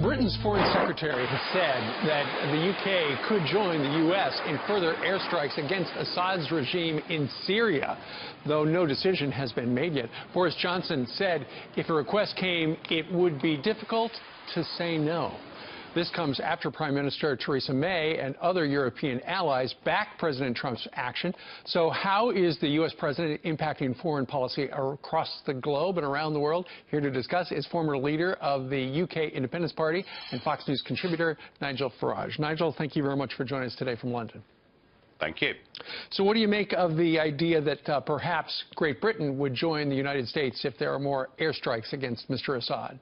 Britain's Foreign Secretary has said that the UK could join the US in further airstrikes against Assad's regime in Syria, though no decision has been made yet. Boris Johnson said if a request came, it would be difficult to say no. This comes after Prime Minister Theresa May and other European allies backed President Trump's action. So how is the U.S. president impacting foreign policy across the globe and around the world? Here to discuss is former leader of the UK Independence Party and Fox News contributor Nigel Farage. Nigel, thank you very much for joining us today from London. Thank you. So what do you make of the idea that perhaps Great Britain would join the United States if there are more airstrikes against Mr. Assad?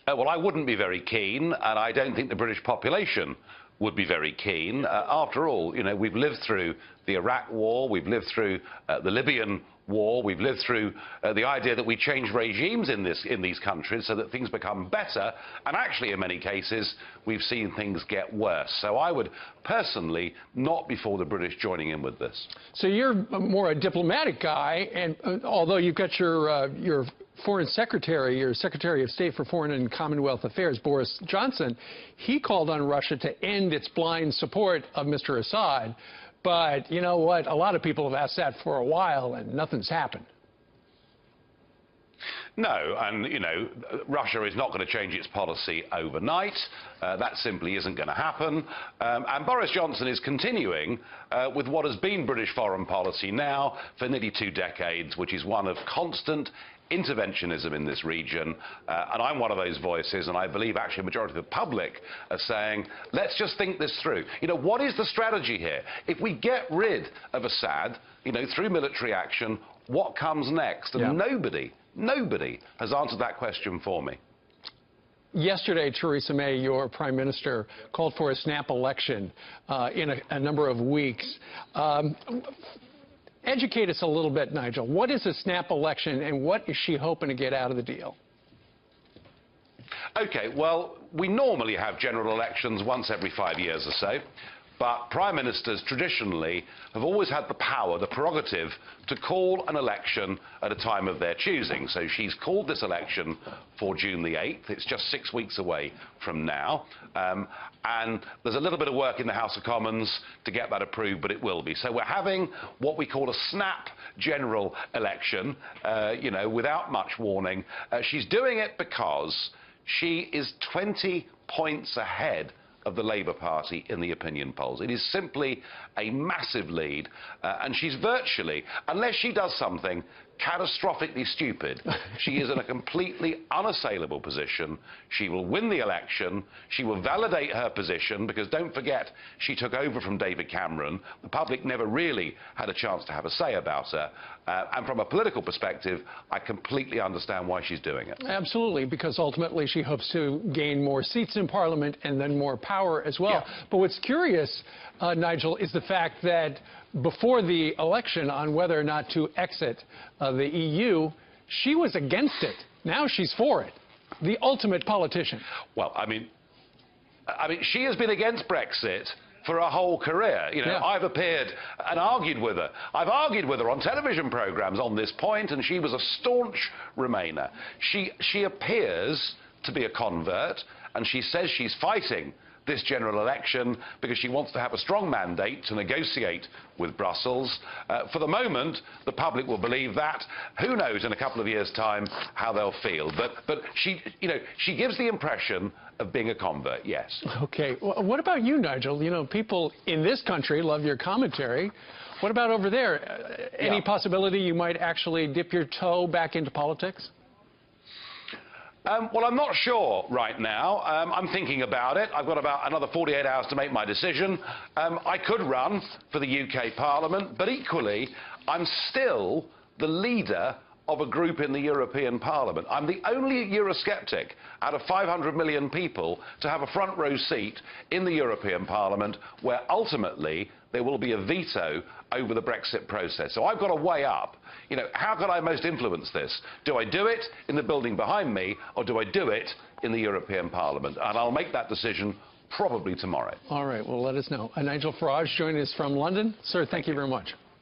Well, I wouldn't be very keen, and I don't think the British population would be very keen. After all, you know, we've lived through the Iraq war, we've lived through the Libyan war, we've lived through the idea that we change regimes in these countries so that things become better, and actually in many cases we've seen things get worse. So I would personally not be for the British joining in with this. So you're more a diplomatic guy, and although you've got your Foreign Secretary, your Secretary of State for Foreign and Commonwealth Affairs, Boris Johnson, he called on Russia to end its blind support of Mr. Assad. But you know what? A lot of people have asked that for a while, and nothing's happened. No, and, you know, Russia is not going to change its policy overnight. That simply isn't going to happen. And Boris Johnson is continuing with what has been British foreign policy now for nearly 2 decades, which is one of constant interventionism in this region, and I'm one of those voices, and I believe actually a majority of the public are saying, let's just think this through. You know, what is the strategy here? If we get rid of Assad, you know, through military action, what comes next? And nobody has answered that question for me. Yesterday, Theresa May, your Prime Minister, called for a snap election in a number of weeks. Educate us a little bit, Nigel. What is a snap election, and what is she hoping to get out of the deal? OK, well, we normally have general elections once every 5 years or so. But prime ministers traditionally have always had the power, the prerogative, to call an election at a time of their choosing. So she's called this election for June the 8th. It's just 6 weeks away from now. And there's a little bit of work in the House of Commons to get that approved, but it will be. So we're having what we call a snap general election, you know, without much warning. She's doing it because she is 20 points ahead of the Labour Party in the opinion polls. It is simply a massive lead, and she's virtually, unless she does something catastrophically stupid, she is in a completely unassailable position. She will win the election. She will validate her position, because don't forget, she took over from David Cameron. The public never really had a chance to have a say about her. And from a political perspective, I completely understand why she's doing it. Absolutely, because ultimately she hopes to gain more seats in Parliament and then more power as well. Yeah. But what's curious, Nigel, is the fact that before the election on whether or not to exit the EU, she was against it. Now she's for it. The ultimate politician. Well, I mean, she has been against Brexit for her whole career. You know, yeah. I've appeared and argued with her. I've argued with her on television programmes on this point, and she was a staunch Remainer. She appears to be a convert, and she says she's fighting this general election because she wants to have a strong mandate to negotiate with Brussels. For the moment, the public will believe that. Who knows in a couple of years' time how they'll feel. But she, you know, she gives the impression of being a convert, yes. OK. Well, what about you, Nigel? You know, people in this country love your commentary. What about over there? Any possibility you might actually dip your toe back into politics? Well, I'm not sure right now. I'm thinking about it. I've got about another 48 hours to make my decision. I could run for the UK Parliament, but equally, I'm still the leader of a group in the European Parliament. I'm the only Eurosceptic out of 500 million people to have a front row seat in the European Parliament, where ultimately there will be a veto over the Brexit process. So I've got to weigh up, you know, how can I most influence this? Do I do it in the building behind me, or do I do it in the European Parliament? And I'll make that decision probably tomorrow. All right, well, let us know. Nigel Farage joining us from London. Sir, thank you very much.